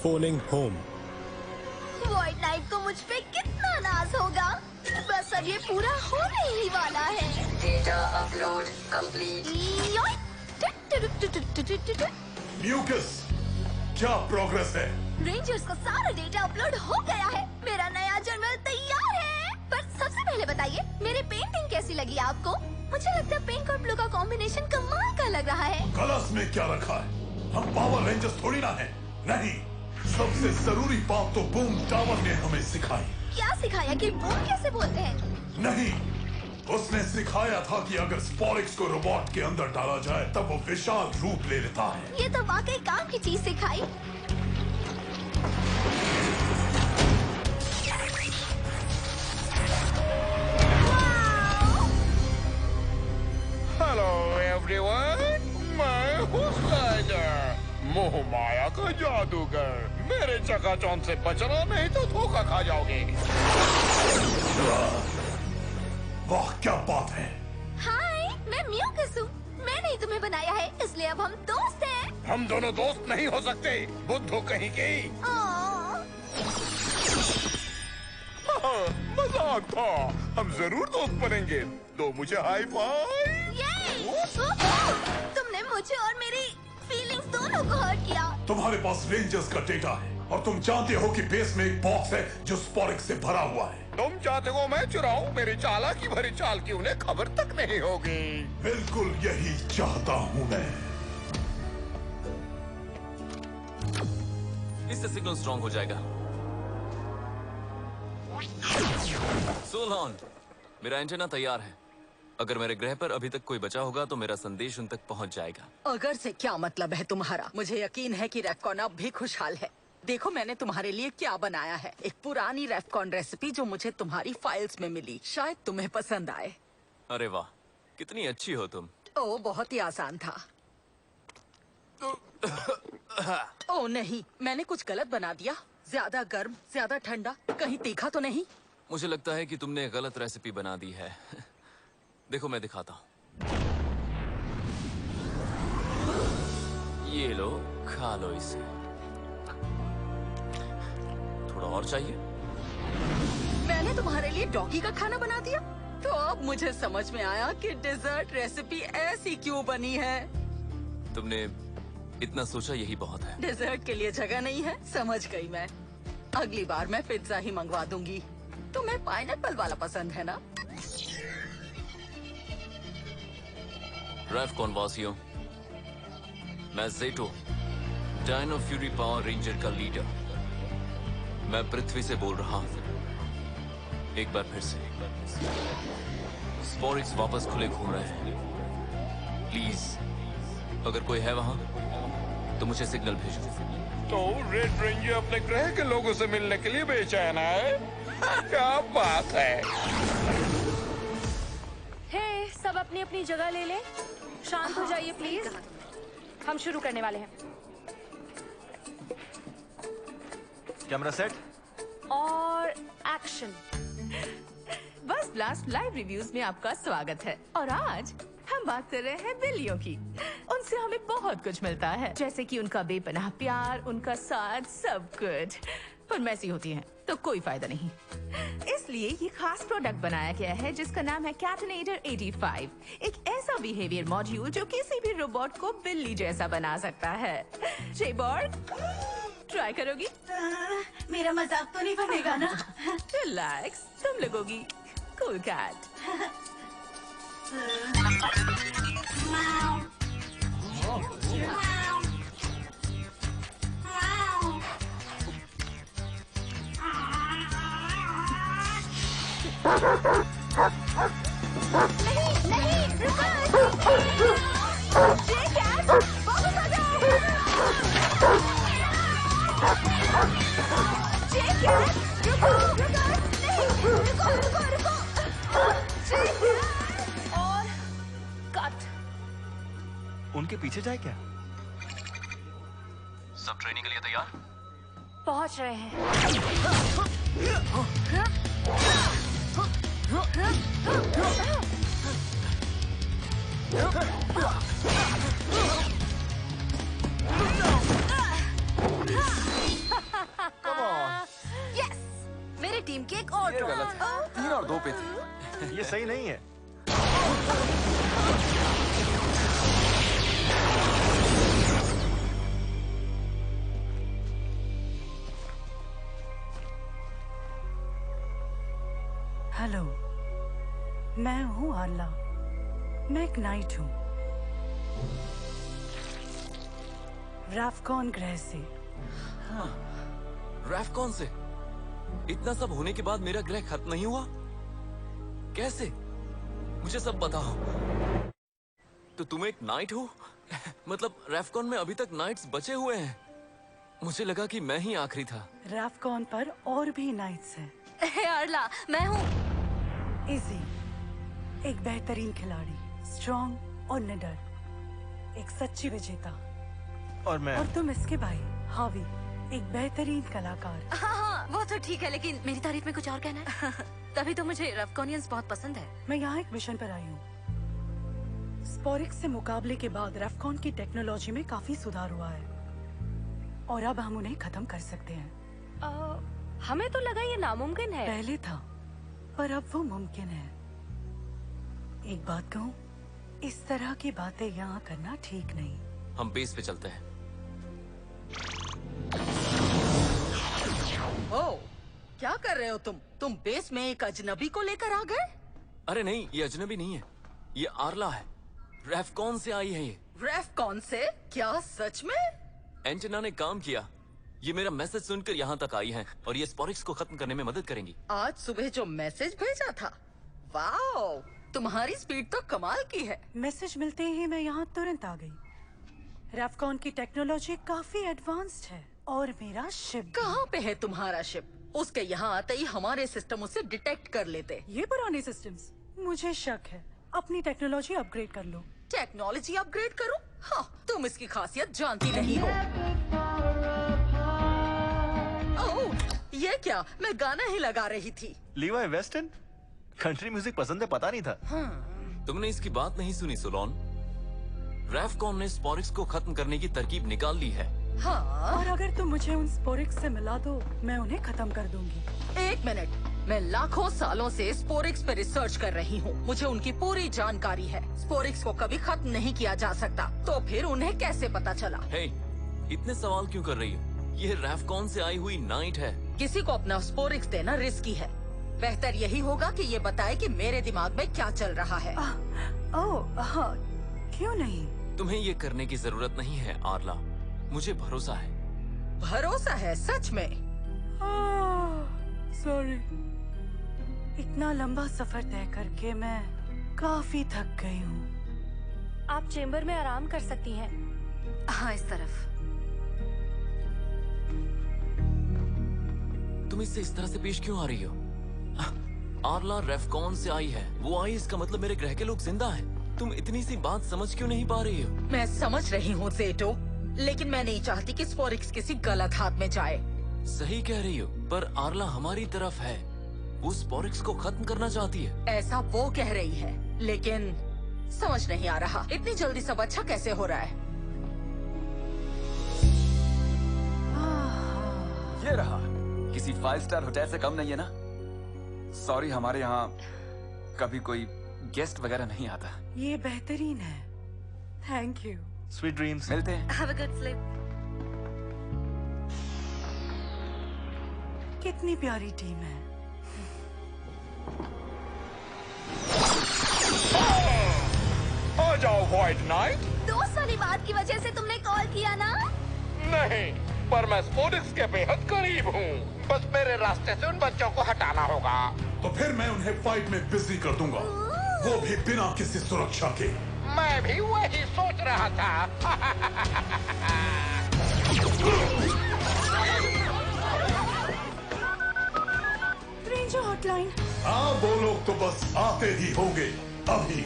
phoning home. White night को मुझ पे कितना नाज होगा। बस अब ये पूरा होने ही वाला है। Data upload complete. म्यूकस, क्या प्रोग्रेस है? रेंजर्स का सारा डेटा अपलोड हो गया है। मेरा नया जर्नल तैयार है। पर सबसे पहले बताइए, मेरी पेंटिंग कैसी लगी आपको? मुझे लगता है पिंक और ब्लू का कॉम्बिनेशन कमाल का लग रहा है। कलश में क्या रखा है? हम पावर रेंजर्स थोड़ी ना हैं। नहीं, सबसे जरूरी बात तो बूम टावर ने हमें सिखाई। क्या सिखाया कि बूम कैसे बोलते हैं? नहीं, उसने सिखाया था कि अगर स्पोरिक्स को रोबोट के अंदर डाला जाए तब वो विशाल रूप ले लेता है। ये तो वाकई काम की चीज सिखाई। हेलो एवरीवन, मैं हूँ स्लाइडर, मोह माया का जादूगर। मेरे चकाचौंध से बचना, नहीं तो धोखा खा जाओगे। वाह, क्या बात है। हाय, मैं म्यूकस हूँ। मैंने ही तुम्हें बनाया है, इसलिए अब हम दोस्त हैं। हम दोनों दोस्त नहीं हो सकते, बुद्धू कहीं की। मजाक था, हम जरूर दोस्त बनेंगे। दो मुझे हाई फाइव। तुमने मुझे और मेरी फीलिंग्स दोनों को हर्ट किया। तुम्हारे पास रेंजर्स का डेटा है और तुम जानते हो कि बेस में एक बॉक्स है जो स्पोरिक्स से भरा हुआ है। तुम चाहते हो मैं चुराऊं? मेरी चालाकी भरी चाल की उन्हें खबर तक नहीं होगी। बिल्कुल यही चाहता हूँ मैं। इससे सिग्नल स्ट्रॉन्ग हो जाएगा। सोलॉन, मेरा एंटेना तैयार है। अगर मेरे ग्रह पर अभी तक कोई बचा होगा तो मेरा संदेश उन तक पहुंच जाएगा। अगर से क्या मतलब है तुम्हारा? मुझे यकीन है कि रेफकॉन अब भी खुशहाल है। देखो मैंने तुम्हारे लिए क्या बनाया है। एक पुरानी रेफकॉन रेसिपी जो मुझे तुम्हारी फाइल्स में मिली। शायद तुम्हें पसंद आए। अरे वाह, कितनी अच्छी हो तुम। ओ, बहुत ही आसान था। ओ नहीं, मैंने कुछ गलत बना दिया। ज्यादा गर्म, ज्यादा ठंडा, कहीं तीखा तो नहीं? मुझे लगता है कि तुमने गलत रेसिपी बना दी है। देखो मैं दिखाता हूँ। ये लो, खा लो इसे। थोड़ा और चाहिए? मैंने तुम्हारे लिए डॉगी का खाना बना दिया। तो अब मुझे समझ में आया कि डेजर्ट रेसिपी ऐसी क्यों बनी है। तुमने इतना सोचा, यही बहुत है। डेजर्ट के लिए जगह नहीं है, समझ गई मैं। अगली बार मैं पिज्जा ही मंगवा दूंगी। तुम्हें पाइनएप्पल वाला पसंद है ना? रेफकॉन वासियों, मैं ज़ेटो, डायनो फ्यूरी पावर रेंजर का लीडर। मैं पृथ्वी से बोल रहा हूँ। एक बार फिर से। स्पोरिक्स वापस खुले घूम रहे हैं। प्लीज, अगर कोई है वहाँ तो मुझे सिग्नल भेजो। तो रेड रेंजर अपने ग्रह के लोगों से मिलने के लिए बेचैन है। क्या बात है। हे, सब अपनी अपनी जगह ले लें। शांत हो जाइए प्लीज। हम शुरू करने वाले हैं। कैमरा सेट और एक्शन। बस ब्लास्ट लाइव रिव्यूज में आपका स्वागत है। और आज हम बात कर रहे हैं बिल्लियों की। उनसे हमें बहुत कुछ मिलता है, जैसे कि उनका बेपनाह प्यार, उनका साथ, सब कुछ। पर मैसी होती हैं तो कोई फायदा नहीं। इसलिए ये खास प्रोडक्ट बनाया गया है जिसका नाम है कैटनेटर 85। एक ऐसा बिहेवियर मॉड्यूल जो किसी भी रोबोट को बिल्ली जैसा बना सकता है। जेबॉर्ग, ट्राई करोगी? मेरा मजाक तो नहीं बनेगा ना? रिलैक्स, तुम लगोगी कूल कैट। नहीं नहीं, रुको। जे कैट, वापस आ जाओ। जे कैट, रुको रुको, नहीं, रुको रुको रुको। जे कैट। और कट। उनके पीछे जाए क्या? सब ट्रेनिंग के लिए तैयार? पहुंच रहे हैं। ये सही नहीं है। हेलो, मैं हूँ आर्ला। मैं एक नाइट हूँ, रैफकॉन ग्रह से। रैफकॉन से? इतना सब होने के बाद मेरा ग्रह खत्म नहीं हुआ? कैसे? मुझे सब बताओ। तो तुम एक नाइट हो? मतलब रैफकॉन में अभी तक नाइट्स बचे हुए हैं? मुझे लगा कि मैं ही आखिरी था। रैफकॉन पर और भी नाइट्स हैं। हे आर्ला, मैं हूँ इजी, एक बेहतरीन खिलाड़ी, स्ट्रॉन्ग और निडर, एक सच्ची विजेता। और मैं? और तुम इसके भाई हावी, एक बेहतरीन कलाकार। हाँ, वो तो ठीक है, लेकिन मेरी तारीफ में कुछ और कहना है? तभी तो मुझे रैफकॉनियंस बहुत पसंद है। मैं यहाँ एक मिशन पर आई हूँ। स्पोरिक्स से मुकाबले के बाद रैफकॉन की टेक्नोलॉजी में काफी सुधार हुआ है और अब हम उन्हें खत्म कर सकते हैं। हमें तो लगा ये नामुमकिन है। पहले था, पर अब वो मुमकिन है। एक बात कहूँ, इस तरह की बातें यहाँ करना ठीक नहीं। हम बेस पे चलते हैं। ओह, क्या कर रहे हो तुम? तुम बेस में एक अजनबी को लेकर आ गए? अरे नहीं, ये अजनबी नहीं है, ये आर्ला है। रैफकॉन से आई है ये। रैफकॉन से? क्या सच में? एंटेना ने काम किया। ये मेरा मैसेज सुनकर यहाँ तक आई हैं और ये स्पोरिक्स को खत्म करने में मदद करेंगी। आज सुबह जो मैसेज भेजा था, वाओ, तुम्हारी स्पीड तो कमाल की है। मैसेज मिलते ही मैं यहाँ तुरंत आ गई। रैफकॉन की टेक्नोलॉजी काफी एडवांस्ड है और मेरा शिप। कहाँ पे है तुम्हारा शिप? उसके यहाँ आते ही हमारे सिस्टम उसे डिटेक्ट कर लेते। ये पुराने सिस्टम्स, मुझे शक है। अपनी टेक्नोलॉजी अपग्रेड कर लो। टेक्नोलॉजी अपग्रेड करूं? हाँ, तुम इसकी खासियत जानती नहीं हो। ओह, ये क्या? मैं गाना ही लगा रही थी। लीवाई वेस्टन? कंट्री म्यूजिक पसंद है, पता नहीं था। तुमने इसकी बात नहीं सुनी सोलोन? रैफकॉन ने स्पोरिक्स को खत्म करने की तरकीब निकाल ली है। हाँ? और अगर तुम मुझे उन स्पोरिक्स से मिला दो, मैं उन्हें खत्म कर दूंगी। एक मिनट, मैं लाखों सालों से स्पोरिक्स पे रिसर्च कर रही हूँ। मुझे उनकी पूरी जानकारी है। स्पोरिक्स को कभी खत्म नहीं किया जा सकता, तो फिर उन्हें कैसे पता चला? हे, इतने सवाल क्यों कर रही हो? ये रैफकॉन से आई हुई नाइट है। किसी को अपना स्पोरिक्स देना रिस्की है। बेहतर यही होगा कि ये बताए कि मेरे दिमाग में क्या चल रहा है। ओह, हाँ, क्यों नहीं? तुम्हें ये करने की जरूरत नहीं है आर्ला, मुझे भरोसा है। भरोसा है? सच में? सॉरी, इतना लंबा सफर तय करके मैं काफी थक गई हूँ। आप चेम्बर में आराम कर सकती हैं। हाँ, इस तरफ। तुम इससे इस तरह से पेश क्यों आ रही हो? आर्ला रैफकॉन से आई है। वो आई, इसका मतलब मेरे ग्रह के लोग जिंदा हैं। तुम इतनी सी बात समझ क्यों नहीं पा रही हो? मैं समझ रही हूँ ज़ेटो, लेकिन मैं नहीं चाहती कि स्पोरिक्स किसी गलत हाथ में जाए। सही कह रही हो, पर आर्ला हमारी तरफ है। वो स्पोरिक्स को खत्म करना चाहती है। ऐसा वो कह रही है, लेकिन समझ नहीं आ रहा इतनी जल्दी सब अच्छा कैसे हो रहा है। ये रहा, किसी 5 स्टार होटल से कम नहीं है ना? सॉरी, हमारे यहाँ कभी कोई गेस्ट वगैरह नहीं आता। ये बेहतरीन है, थैंक यू। Sweet dreams. मिलते हैं। Have a good sleep. कितनी प्यारी टीम है। आ जाओ व्हाइट नाइट। दोस्त वाली बात की वजह से तुमने कॉल किया ना? नहीं, पर मैं स्पोरिक्स के बेहद करीब हूँ। बस मेरे रास्ते से उन बच्चों को हटाना होगा। तो फिर मैं उन्हें फाइट में बिजी कर दूंगा, वो भी बिना किसी सुरक्षा के। मैं भी वही सोच रहा था। Ranger hotline. हाँ, वो लोग तो बस आते ही होंगे अभी।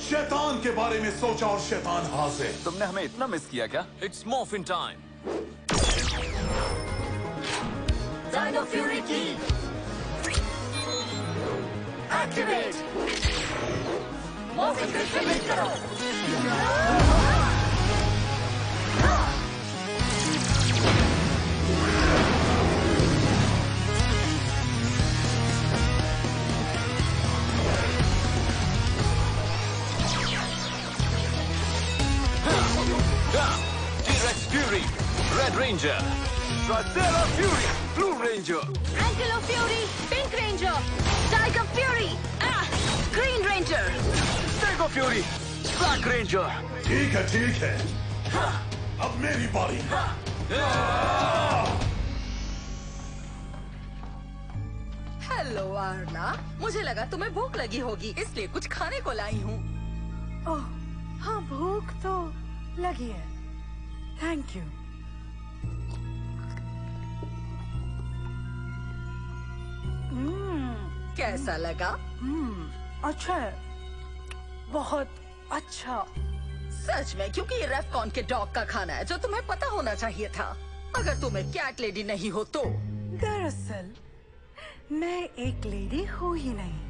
शैतान के बारे में सोचा और शैतान हाजिर। तुमने हमें इतना मिस किया क्या? It's morphin time. Dino Fury Key. Activate. Morphin Crystal करो। Red ranger, tricera fury, blue ranger, ankylo fury, pink ranger, tiger fury, green ranger, stego fury, black ranger. ठीक है। अब मेरी बारी। हेलो आर्ला, मुझे लगा तुम्हें भूख लगी होगी, इसलिए कुछ खाने को लाई हूँ। ओह, हाँ भूख तो लगी है। Thank you. कैसा लगा? अच्छा है, बहुत अच्छा। सच में, क्योंकि ये रेफकॉन के डॉग का खाना है, जो तुम्हें पता होना चाहिए था, अगर तुम एक कैट लेडी नहीं हो तो। दरअसल मैं एक लेडी हूँ ही नहीं।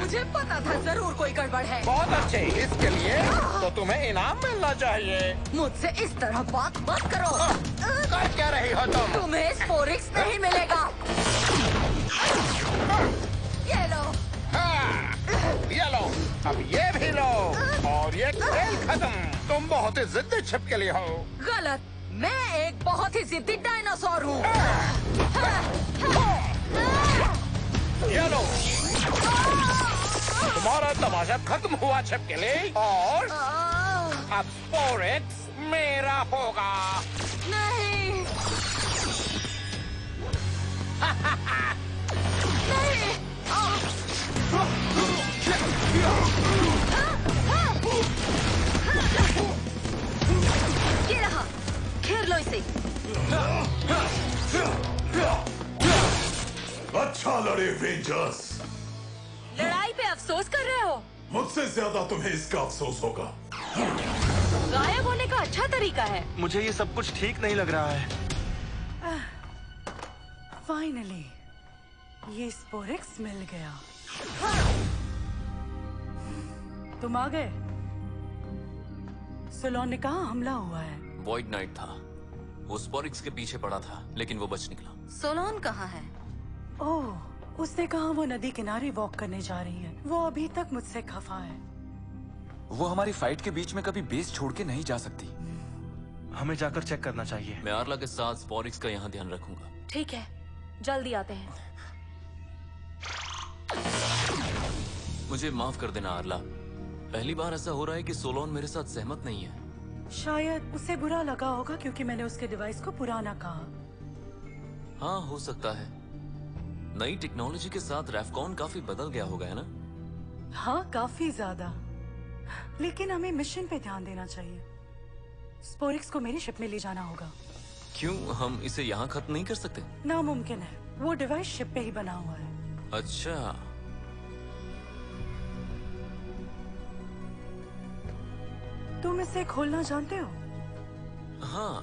मुझे पता था जरूर कोई गड़बड़ है। बहुत अच्छे, इसके लिए तो तुम्हें इनाम मिलना चाहिए। मुझसे इस तरह बात मत करो। कर क्या रही हो तुम? तुम्हें स्पोरिक्स नहीं मिलेगा। ये लो। ये लो, अब ये भी लो, और ये खेल खत्म। तुम बहुत ही जिद्दी छिपकली हो। गलत, मैं एक बहुत ही जिद्दी डायनासोर हूँ। ये लो, तुम्हारा तमाशा खत्म हुआ छिपकली, और अब स्पोरिक्स मेरा होगा। नहीं। ये रहा, घेर लो इसे। अच्छा लड़े रेंजर्स। लड़ाई पे अफसोस कर रहे हो? मुझसे ज्यादा तुम्हें इसका अफसोस होगा। गायब होने का अच्छा तरीका है। मुझे ये सब कुछ ठीक नहीं लग रहा है। फाइनली ये स्पोरिक्स मिल गया। तुम आ गए। सोलोन ने कहा हमला हुआ है। वॉइड नाइट था, वो स्पोरिक्स के पीछे पड़ा था, लेकिन वो बच निकला। सोलोन कहाँ है? ओह, उसने कहा वो नदी किनारे वॉक करने जा रही है। वो अभी तक मुझसे खफा है। वो हमारी फाइट के बीच में कभी बेस छोड़ के नहीं जा सकती। हमें जाकर चेक करना चाहिए। मैं आर्ला के साथ स्पोरिक्स का यहाँ ध्यान रखूंगा। ठीक है, जल्दी आते हैं। मुझे माफ कर देना आर्ला, पहली बार ऐसा हो रहा है कि सोलोन मेरे साथ सहमत नहीं है। शायद उसे बुरा लगा होगा क्योंकि मैंने उसके डिवाइस को पुराना कहा। हाँ, हो सकता है। नई टेक्नोलॉजी के साथ रेफकॉन काफी बदल गया होगा, है ना? हाँ, काफी ज्यादा। लेकिन हमें मिशन पे ध्यान देना चाहिए। स्पोरिक्स को मेरी शिप में ले जाना होगा। क्यों, हम इसे यहाँ खत्म नहीं कर सकते? नामुमकिन है, वो डिवाइस शिप पे ही बना हुआ है। अच्छा, तुम इसे खोलना जानते हो? हाँ।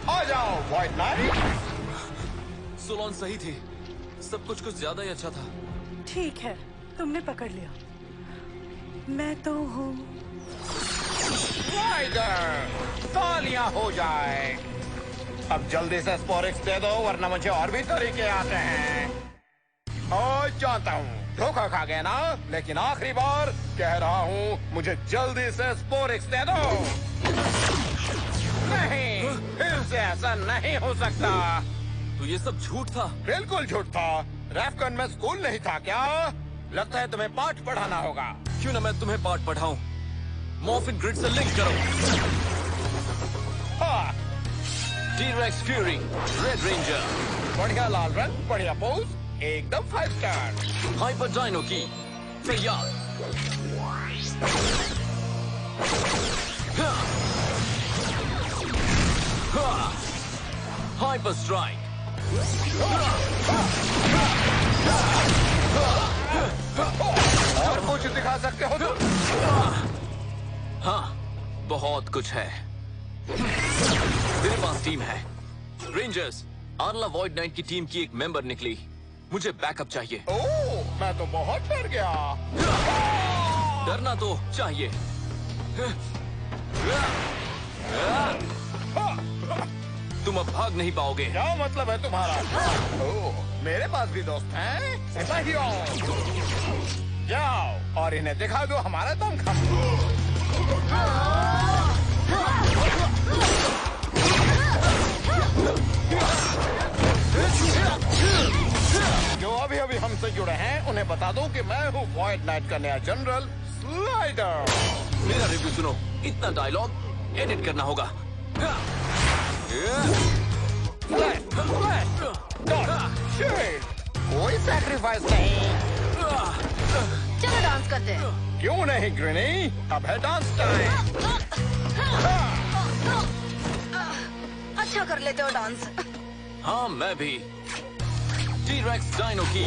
आ जाओ व्हाइट नाइट। सोलोन सही थी, सब कुछ ज्यादा ही अच्छा था। ठीक है, तुमने पकड़ लिया। मैं तो हूँ राइडर। तालियां हो जाए। अब जल्दी से स्पोरिक्स दे दो, वरना मुझे और भी तरीके आते हैं। और जानता हूँ धोखा खा गया ना, लेकिन आखिरी बार कह रहा हूँ, मुझे जल्दी से स्पोरिक्स दे दो। नहीं, फिर से ऐसा नहीं हो सकता। तो ये सब झूठ था? बिल्कुल झूठ था। रेफकॉन में स्कूल नहीं था क्या? लगता है तुम्हें पाठ पढ़ाना होगा। क्यों ना मैं तुम्हें पाठ पढ़ाऊं। मॉर्फिन ग्रिड से लिंक करो। हाँ। T-rex fury, red ranger. बढ़िया लाल रंग, बढ़िया पोज, एकदम 5 स्टार। हाइपर डायनो की तैयार। Hyper strike. और कुछ दिखा सकते हो तुम? हाँ, बहुत कुछ है। मेरे पास टीम है। रेंजर्स, आर्ला वॉइड नाइट की टीम की एक मेंबर निकली। मुझे बैकअप चाहिए। ओह, मैं तो बहुत डर गया। डरना तो चाहिए। तुम अब भाग नहीं पाओगे। क्या मतलब है तुम्हारा? ओह, मेरे पास भी दोस्त हैं। सिपाहियों, जाओ और इन्हें दिखा दो हमारा दमखम। जो अभी अभी हमसे जुड़े हैं उन्हें बता दो कि मैं हूँ वॉइड नाइट का नया जनरल स्लाइडर। मेरा रिव्यू सुनो, इतना डायलॉग एडिट करना होगा। कोई सैक्रिफाइस नहीं। चलो डांस करते हैं। क्यों नहीं ग्रीनी, अब है डांस टाइम। अच्छा कर लेते हो डांस। हाँ मैं भी। टी-रेक्स डायनो की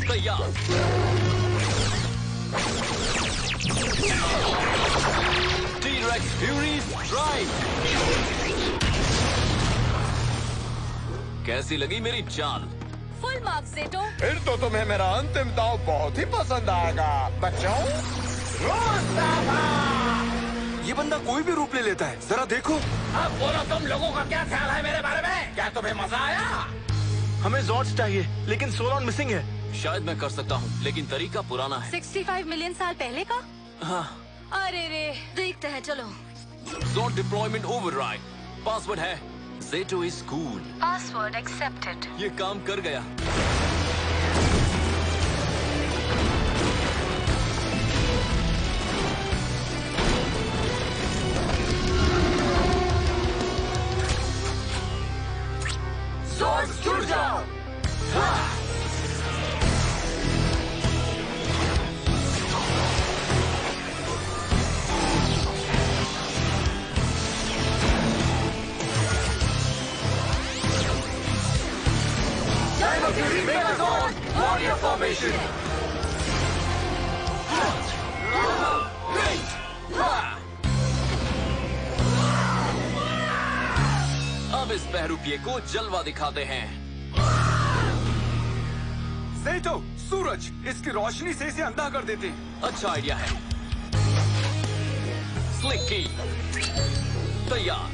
तैयार। T rex fury drive. कैसी लगी मेरी चाल? फुल मार्क्स जेटो। फिर तो तुम्हें मेरा अंतिम दाव बहुत ही पसंद आएगा बच्चों। ये बंदा कोई भी रूप ले लेता है, जरा देखो। अब बोलो तुम लोगों का क्या ख्याल है मेरे बारे में? क्या तुम्हें मजा आया? हमें जॉर्ज चाहिए, लेकिन सोलॉन मिसिंग है। शायद मैं कर सकता हूँ, लेकिन तरीका पुराना है। 65 मिलियन साल पहले का? हाँ। अरे रे, देखते हैं चलो। Zord deployment override। पासवर्ड है Zeto is cool। Password accepted. ये काम कर गया। Zords जुड़ जाओ। Dino Fury Megazord, Warrior Formation. अब इस बहरूपिये को जलवा दिखाते हैं। ज़ेटो, सूरज, इसकी रोशनी से इसे अंधा कर देते हैं। अच्छा आइडिया है। स्लिक की तैयार।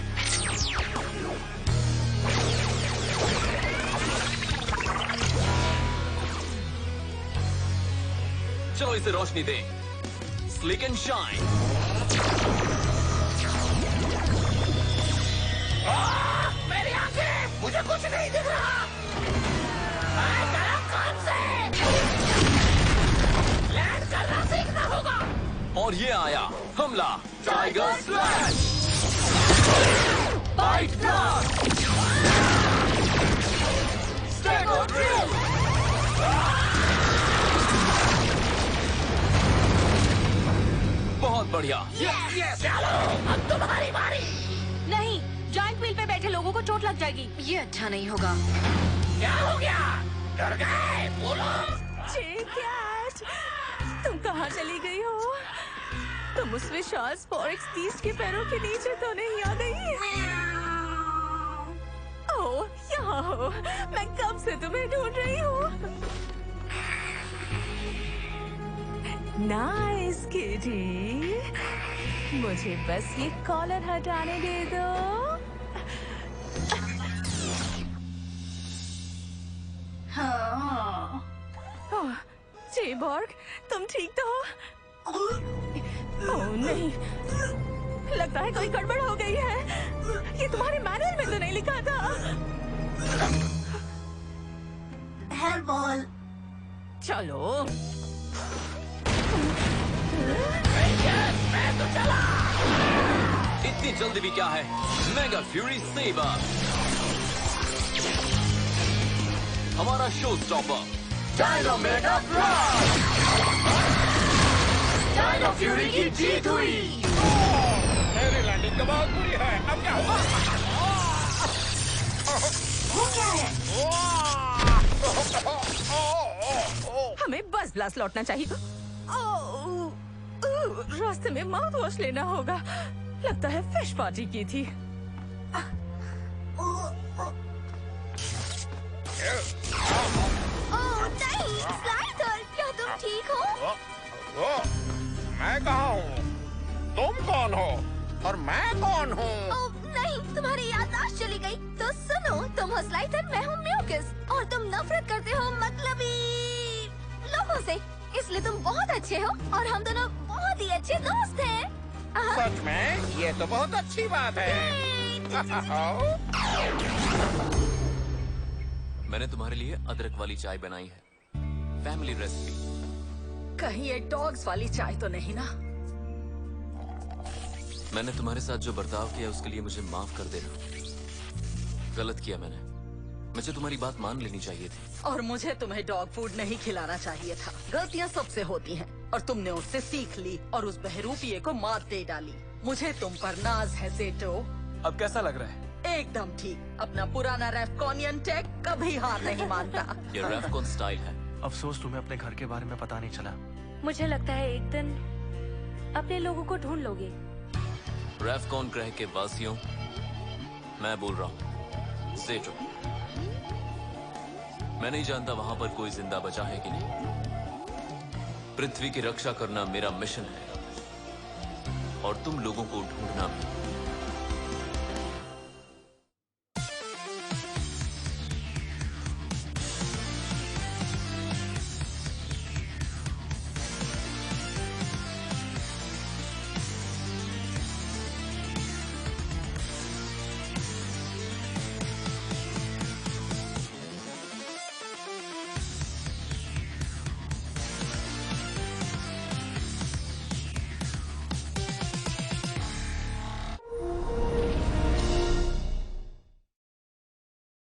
चलो इसे रोशनी दे। Slick and shine. मेरी आंखें, मुझे कुछ नहीं दिख रहा। लैंड करना सीखना होगा। और ये आया हमला tiger slash. Bite blast. Stego drill. बहुत बढ़िया। चलो अब तुम्हारी बारी। नहीं, जॉइंट व्हील पे बैठे लोगों को चोट लग जाएगी। ये अच्छा नहीं होगा। क्या हो गया? डर गए? बोलो। कैट, तुम कहाँ चली गई हो? तुम उस विशाल स्पोरेक्स बीस्ट के पैरों के नीचे तो नहीं आ गई? ओह, यहाँ हो। मैं कब से तुम्हें ढूंढ रही हूँ। Nice kitty. मुझे बस ये कॉलर हटाने दे दो। हाँ। जेबॉर्ग, तुम ठीक तो हो? ओह नहीं, लगता है कोई गड़बड़ हो गई है। ये तुम्हारे मैनुअल में तो नहीं लिखा था। Help ball. चलो। मैं तो चला। इतनी जल्दी भी क्या है? मेगा फ्यूरी सेबर, हमारा show stopper. Dino mega blast. Dino fury की जीत हुई। मेरी लैंडिंग तो बहुत बुरी है। अब क्या होगा? वो क्या है? हमें बस ब्लास्ट लौटना चाहिए। रास्ते में माउथ वॉश लेना होगा। लगता है फिश पार्टी की थी। ओह नहीं, स्लाइडर, क्या तुम ठीक हो? मैं कहाँ हूँ? तुम कौन हो? और मैं कौन हूँ? नहीं, तुम्हारी याददाश्त चली गई। तो सुनो, तुम हो स्लाइथर, मैं हूँ म्यूकस, और तुम नफरत करते हो मतलबी लोगों से। इसलिए तुम बहुत अच्छे हो और हम दोनों बहुत ही अच्छे दोस्त हैं। सच में? ये तो बहुत अच्छी बात है। मैंने तुम्हारे लिए अदरक वाली चाय बनाई है, फैमिली रेसिपी। कहीं ये डॉग्स वाली चाय तो नहीं ना? मैंने तुम्हारे साथ जो बर्ताव किया उसके लिए मुझे माफ कर देना। गलत किया मैंने। मुझे तुम्हारी बात मान लेनी चाहिए थी। और मुझे तुम्हें डॉग फूड नहीं खिलाना चाहिए था। गलतियाँ सबसे होती हैं और तुमने उससे सीख ली और उस बहरूपिये को मात दे डाली। मुझे तुम पर नाज है ज़ेटो। अब कैसा लग रहा है? एकदम ठीक। अपना पुराना रेफकॉनियन टेक कभी हार नहीं मानता। ये रेफकॉन स्टाइल है। अफसोस तुम्हें अपने घर के बारे में पता नहीं चला। मुझे लगता है एक दिन अपने लोगों को ढूंढ लोगे। रेफकॉन ग्रह के वासियों, मैं बोल रहा हूँ ज़ेटो। मैं नहीं जानता वहां पर कोई जिंदा बचा है कि नहीं। पृथ्वी की रक्षा करना मेरा मिशन है और तुम लोगों को ढूंढना भी।